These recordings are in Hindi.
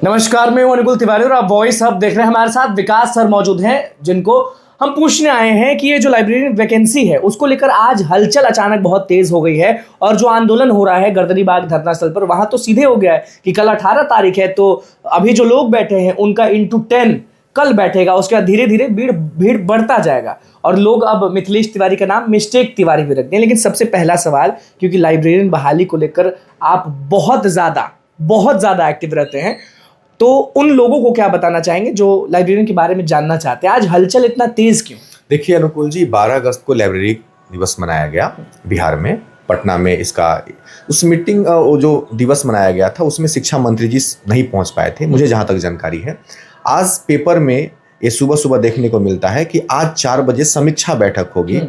नमस्कार, मैं हूं अनुकूल तिवारी और आप वॉइस हब देख रहे हैं। हमारे साथ विकास सर मौजूद हैं जिनको हम पूछने आए हैं कि ये जो लाइब्रेरी वैकेंसी है उसको लेकर आज हलचल अचानक बहुत तेज हो गई है और जो आंदोलन हो रहा है गर्दनीबाग धरना स्थल पर, वहां तो सीधे हो गया है कि कल 18 तारीख है, तो अभी जो लोग बैठे हैं उनका इंटू 10 कल बैठेगा। उसके बाद धीरे धीरे भीड़ बढ़ता जाएगा और लोग अब मिथिलेश तिवारी का नाम मिस्टेक तिवारी भी रखते हैं। लेकिन सबसे पहला सवाल, क्योंकि लाइब्रेरियन बहाली को लेकर आप बहुत ज़्यादा एक्टिव रहते हैं, तो उन लोगों को क्या बताना चाहेंगे जो लाइब्रेरियन के बारे में जानना चाहते हैं? आज हलचल इतना तेज क्यों? देखिए अनुकूल जी, 12 अगस्त को लाइब्रेरी दिवस मनाया गया बिहार में, पटना में। इसका उस मीटिंग जो दिवस मनाया गया था उसमें शिक्षा मंत्री जी नहीं पहुंच पाए थे, मुझे जहां तक जानकारी है। आज पेपर में ये सुबह सुबह देखने को मिलता है कि आज 4 बजे समीक्षा बैठक होगी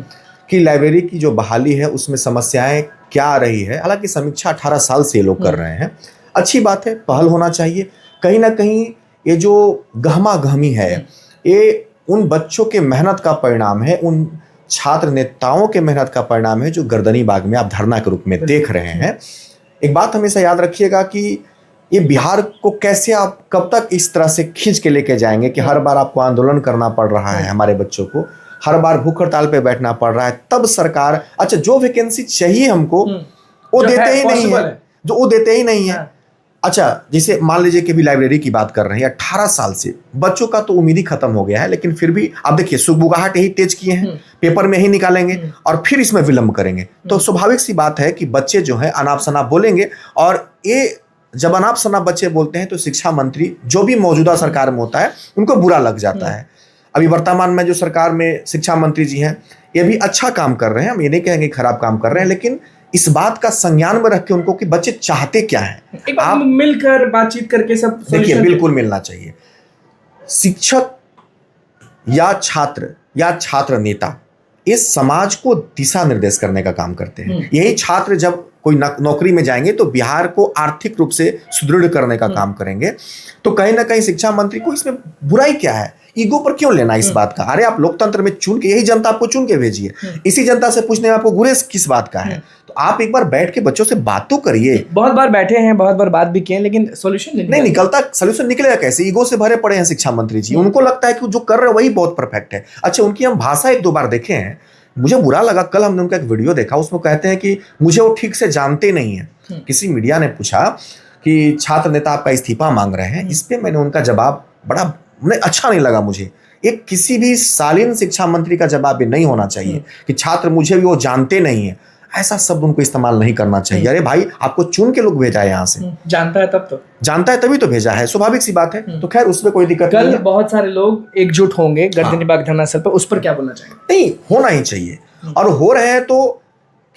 कि लाइब्रेरी की जो बहाली है उसमें समस्याएं क्या आ रही है। हालांकि समीक्षा 18 साल से ये लोग कर रहे हैं, अच्छी बात है, पहल होना चाहिए। कहीं ना कहीं ये जो गहमा गहमी है ये उन बच्चों के मेहनत का परिणाम है, उन छात्र नेताओं के मेहनत का परिणाम है जो गर्दनीबाग में आप धरना के रूप में देख रहे हैं। एक बात हमेशा याद रखिएगा कि ये बिहार को कैसे आप कब तक इस तरह से खींच के लेके जाएंगे कि हर बार आपको आंदोलन करना पड़ रहा है, हमारे बच्चों को हर बार भूख हड़ताल पे बैठना पड़ रहा है। तब सरकार अच्छा जो वैकेंसी चाहिए हमको वो देते ही नहीं है, जो वो देते ही नहीं है। अच्छा, जैसे मान लीजिए कि भी लाइब्रेरी की बात कर रहे हैं, 18 साल से बच्चों का तो उम्मीद ही खत्म हो गया है, लेकिन फिर भी आप देखिए सुगबुगाहट यही तेज किए हैं, पेपर में ही निकालेंगे और फिर इसमें विलंब करेंगे। तो स्वाभाविक सी बात है कि बच्चे जो है अनाप शनाप बोलेंगे, और ये जब अनाप शनाप बच्चे बोलते हैं तो शिक्षा मंत्री जो भी मौजूदा सरकार में होता है उनको बुरा लग जाता है। अभी वर्तमान में जो सरकार में शिक्षा मंत्री जी हैं ये भी अच्छा काम कर रहे हैं, हम ये नहीं कहेंगे खराब काम कर रहे हैं, लेकिन इस बात का संज्ञान में रख के उनको कि बच्चे चाहते क्या हैं। आप मिलकर बातचीत करके सब देखिए, बिल्कुल मिलना चाहिए। शिक्षक या छात्र नेता इस समाज को दिशा निर्देश करने का काम करते हैं। यही छात्र जब कोई नौकरी में जाएंगे तो बिहार को आर्थिक रूप से सुदृढ़ करने का काम करेंगे। तो कहीं ना कहीं शिक्षा मंत्री को इसमें बुराई क्या है, ईगो पर क्यों लेना इस बात का? अरे आप लोकतंत्र में चुन के, यही जनता आपको चुन के भेजी है, इसी जनता से पूछने में आपको गुरेज किस बात का है? तो आप एक बार बैठ के बच्चों से बात तो करिए। बहुत बार बैठे हैं, बहुत बार बात भी किए, लेकिन सॉल्यूशन नहीं निकलता। सॉल्यूशन निकलेगा कैसे? ईगो से भरे पड़े हैं शिक्षा मंत्री जी, उनको लगता है कि जो कर रहे हैं वही बहुत परफेक्ट है। अच्छा, उनकी हम भाषा 1-2 बार देखे हैं, मुझे बुरा लगा। कल हमने उनका एक वीडियो देखा, उसमें कहते हैं कि मुझे वो ठीक से जानते नहीं है। किसी मीडिया ने पूछा कि छात्र नेता आपका इस्तीफा मांग रहे हैं, इस पे मैंने उनका जवाब बड़ा अच्छा नहीं लगा मुझे। एक किसी भी शालीन शिक्षा मंत्री का जवाब भी नहीं होना चाहिए कि छात्र मुझे भी वो जानते नहीं है, ऐसा शब्द उनको इस्तेमाल नहीं करना चाहिए। अरे भाई, आपको चुन के लोग भेजा है यहाँ से, जानता है तब तो जानता है तभी तो भेजा है, स्वाभाविक सी बात है। तो खैर उसमें कोई दिक्कत नहीं है। बहुत सारे लोग एकजुट होंगे गर्दनीबाग धरना स्थल पर, उस पर क्या बोलना चाहिए? नहीं, होना ही चाहिए। और हो रहे हैं तो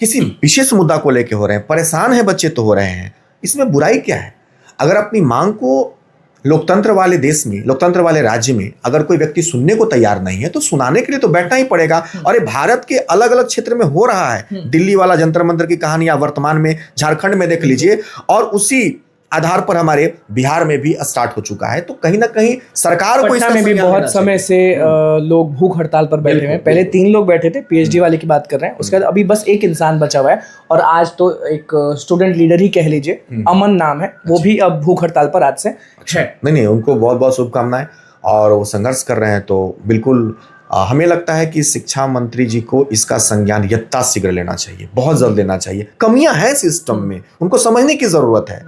किसी विशेष मुद्दा को लेके हो रहे हैं, परेशान है बच्चे तो हो रहे हैं, इसमें बुराई क्या है? अगर अपनी मांग को लोकतंत्र वाले देश में, लोकतंत्र वाले राज्य में अगर कोई व्यक्ति सुनने को तैयार नहीं है तो सुनाने के लिए तो बैठना ही पड़ेगा। और ये भारत के अलग अलग क्षेत्र में हो रहा है। दिल्ली वाला जंतर मंतर की कहानी आप वर्तमान में झारखंड में देख लीजिए, और उसी आधार पर हमारे बिहार में भी स्टार्ट हो चुका है। तो कहीं ना कहीं सरकार को इसमें भी बहुत समय से लोग भूख हड़ताल पर बैठे हैं। पहले 3 लोग बैठे थे, पीएचडी वाले की बात कर रहे हैं, उसके बाद अभी बस एक इंसान बचा हुआ है, और आज तो एक स्टूडेंट लीडर ही कह लीजिए, अमन नाम है, वो भी अब भूख हड़ताल पर आज से है। नहीं, उनको बहुत बहुत शुभकामनाएं, और वो संघर्ष कर रहे हैं। तो बिल्कुल हमें लगता है कि शिक्षा मंत्री जी को इसका संज्ञान यथाशीघ्र लेना चाहिए, बहुत जल्द लेना चाहिए। कमियां हैं सिस्टम में, उनको समझने की जरूरत है।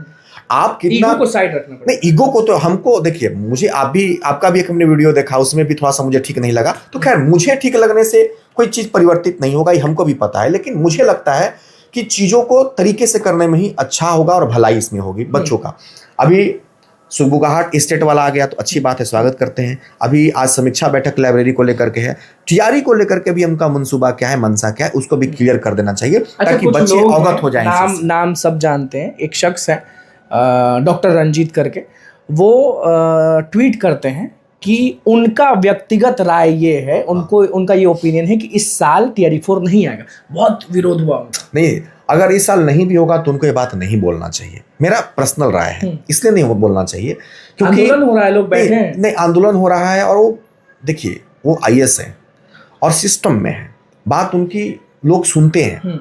आप कितना ईगो को साइड रखना पड़ेगा। नहीं, ईगो को तो हमको देखिए, मुझे आपका भी एक हमने वीडियो देखा, उसमें भी थोड़ा सा मुझे ठीक नहीं लगा। तो खैर, मुझे ठीक लगने से कोई चीज परिवर्तित नहीं होगा, ये हमको भी पता है, लेकिन मुझे लगता है कि चीजों को तरीके से करने में ही अच्छा होगा और भलाई इसमें होगी बच्चों का। अभी सुगबुगाहट स्टेट वाला आ गया तो अच्छी बात है, स्वागत करते हैं। अभी आज समीक्षा बैठक लाइब्रेरी को लेकर के है, टीआरई को लेकर के भी उनका मंसूबा क्या है, मनसा क्या है, उसको भी क्लियर कर देना चाहिए ताकि बच्चे अवगत हो जाएं। नाम सब जानते हैं। एक शख्स है डॉक्टर रंजीत करके, वो ट्वीट करते हैं कि उनका व्यक्तिगत राय ये है, उनका ये ओपिनियन है कि इस साल टीआरई 4 नहीं आएगा। बहुत विरोध हुआ उनका। नहीं, अगर इस साल नहीं भी होगा तो उनको ये बात नहीं बोलना चाहिए, मेरा पर्सनल राय है, इसलिए नहीं बोलना चाहिए क्योंकि आंदोलन हो रहा है, लोग बैठे हैं। नहीं, आंदोलन हो रहा है, और वो देखिए वो आईएएस है और सिस्टम में है, बात उनकी लोग सुनते हैं।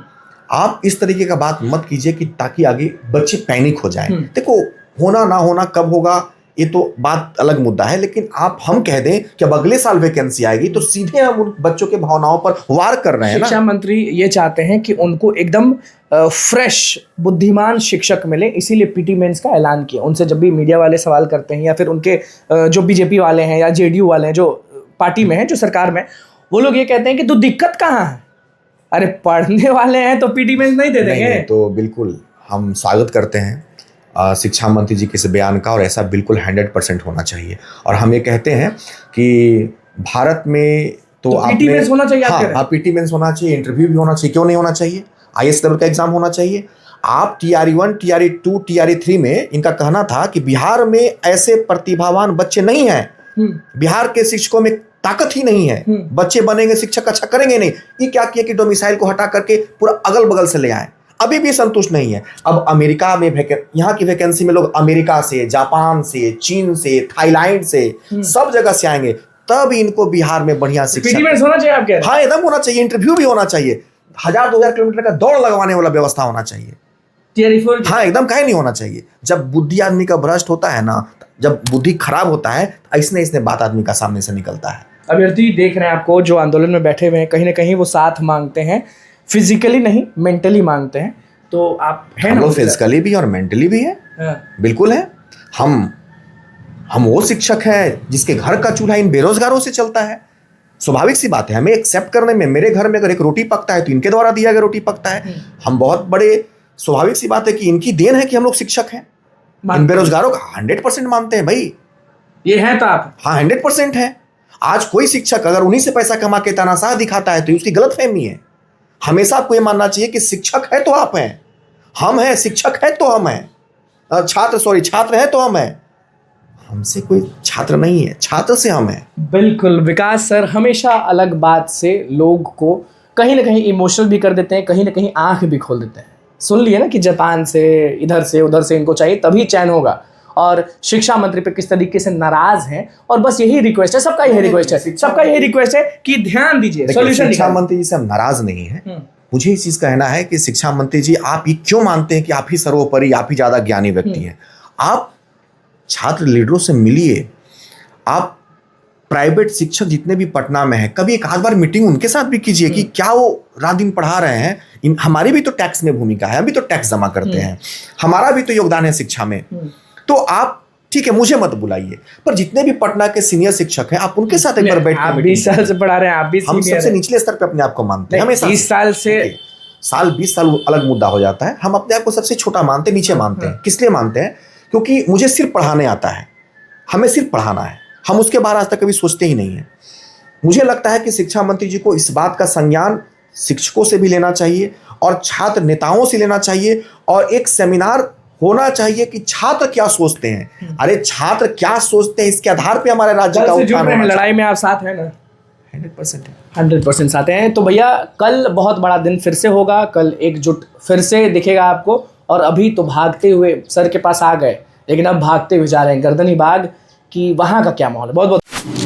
आप इस तरीके का बात मत कीजिए कि ताकि आगे बच्चे पैनिक हो जाएं। देखो, होना ना होना कब होगा ये तो बात अलग मुद्दा है, लेकिन आप हम कह दें कि अब अगले साल वैकेंसी आएगी तो सीधे हम उन बच्चों के भावनाओं पर वार कर रहे हैं ना। शिक्षा मंत्री ये चाहते हैं कि उनको एकदम फ्रेश बुद्धिमान शिक्षक मिले, इसीलिए पीटी मेंस का ऐलान किया। उनसे जब भी मीडिया वाले सवाल करते हैं या फिर उनके जो बीजेपी वाले हैं या जेडीयू वाले हैं जो पार्टी में हैं, जो सरकार में, वो लोग ये कहते हैं कि तो दिक्कत कहाँ है, अरे पढ़ने वाले हैं तो पीटी मेंस नहीं दे देंगे। नहीं, तो बिल्कुल हम स्वागत करते हैं शिक्षा मंत्री जी के इस बयान का, और ऐसा बिल्कुल 100% होना चाहिए। और हम ये कहते हैं कि भारत में तो पीटी मेंस होना चाहिए। हाँ, पीटी मेंस होना चाहिए, इंटरव्यू भी होना चाहिए, क्यों नहीं होना चाहिए, IAS लेवल का एग्जाम होना चाहिए। आप TRE1, TRE2, TRE3 में इनका कहना था कि बिहार में ऐसे प्रतिभावान बच्चे नहीं हैं, बिहार के शिक्षकों में ताकत ही नहीं है, बच्चे बनेंगे शिक्षक अच्छा करेंगे नहीं। ये क्या किया कि डोमिसाइल को हटा करके पूरा अगल बगल से ले आए, अभी भी संतुष्ट नहीं है। अब अमेरिका में यहाँ की वैकेंसी में लोग अमेरिका से, जापान से, चीन से, थाईलैंड से, सब जगह से आएंगे, तब इनको बिहार में बढ़िया शिक्षा होना चाहिए। आप कह रहे हैं? हाँ, एकदम होना चाहिए, इंटरव्यू भी होना चाहिए, 1000-2000 किलोमीटर का दौड़ लगवाने वाला व्यवस्था होना चाहिए। हाँ, एकदम काहे नहीं होना चाहिए। जब बुद्धि आदमी का भ्रष्ट होता है ना, जब बुद्धि खराब होता है, ऐसने बात आदमी का सामने से निकलता है। अभ्यर्थी देख रहे हैं आपको जो आंदोलन में बैठे हुए हैं, कहीं ना कहीं वो साथ मांगते हैं, फिजिकली नहीं मेंटली मांगते हैं। तो आप हैं हम लोग फिजिकली भी और मेंटली भी है। बिल्कुल है। हम वो शिक्षक हैं जिसके घर का चूल्हा इन बेरोजगारों से चलता है। स्वाभाविक सी बात है, हमें एक्सेप्ट करने में, मेरे घर में अगर एक रोटी पकता है तो इनके द्वारा दिया गया रोटी पकता है। हम बहुत बड़े, स्वाभाविक सी बात है कि इनकी देन है कि हम लोग शिक्षक हैं। इन बेरोजगारों का 100% मानते हैं भाई, ये है तो आप। हाँ, 100% है। आज कोई शिक्षक अगर उन्हीं से पैसा कमा के तानाशाह दिखाता है तो उसकी गलतफहमी है। हमेशा आपको ये मानना चाहिए कि शिक्षक है तो आप हैं, हम हैं, शिक्षक है तो हम हैं, छात्र है तो हम हैं। हमसे कोई छात्र नहीं है, छात्र से हम हैं। बिल्कुल विकास सर हमेशा अलग बात से लोग को कहीं ना कहीं इमोशनल भी कर देते हैं, कहीं ना कहीं आंख भी खोल देते हैं। सुन लिए ना कि जापान से, इधर से, उधर से इनको चाहिए तभी चैन होगा, और शिक्षा मंत्री पे किस तरीके से नाराज हैं। और बस यही रिक्वेस्ट है, सबका यही रिक्वेस्ट है कि ध्यान दीजिए, सॉल्यूशन। शिक्षा मंत्री जी से हम नाराज नहीं है। मुझे इस चीज का कहना है कि शिक्षा मंत्री जी, आप ये क्यों मानते हैं कि आप ही सर्वोपरि, आप ही ज्यादा ज्ञानी व्यक्ति हैं? आप छात्र लीडरों से मिलिए, आप प्राइवेट शिक्षक जितने भी पटना में हैं, कभी एक आध बार मीटिंग उनके साथ भी कीजिए कि क्या वो रात दिन पढ़ा रहे हैं। हमारी भी तो टैक्स में भूमिका है, हम भी तो टैक्स जमा करते हैं, हमारा भी तो योगदान है शिक्षा में। तो आप ठीक है, मुझे मत बुलाइए, पर जितने भी पटना के सीनियर शिक्षक हैं, आप उनके साथ एक बार बैठ के 20 साल से पढ़ा रहे हैं, आप भी हम सबसे निचले स्तर पे अपने आप को मानते हैं हमेशा। 20 साल से 20 साल अलग मुद्दा हो जाता है। हम अपने आप को सबसे छोटा मानते, नीचे मानते हैं। किस लिए मानते हैं? क्योंकि मुझे सिर्फ पढ़ाने आता है, हमें सिर्फ पढ़ाना है, हम उसके बारे में आज तक कभी सोचते ही नहीं है। मुझे लगता है कि शिक्षा मंत्री जी को इस बात का संज्ञान शिक्षकों से भी लेना चाहिए और छात्र नेताओं से लेना चाहिए, और एक सेमिनार होना चाहिए कि छात्र क्या सोचते हैं। अरे छात्र क्या सोचते हैं, इसके आधार पे हमारे राज्य का उत्थान होना चाहिए। लड़ाई में आप साथ हैं ना? 100% साथ हैं। तो भैया कल बहुत बड़ा दिन फिर से होगा, कल एकजुट फिर से दिखेगा आपको। और अभी तो भागते हुए सर के पास आ गए, लेकिन अब भागते हुए जा रहे हैं गर्दनी बाग की, वहाँ का क्या माहौल है। बहुत बहुत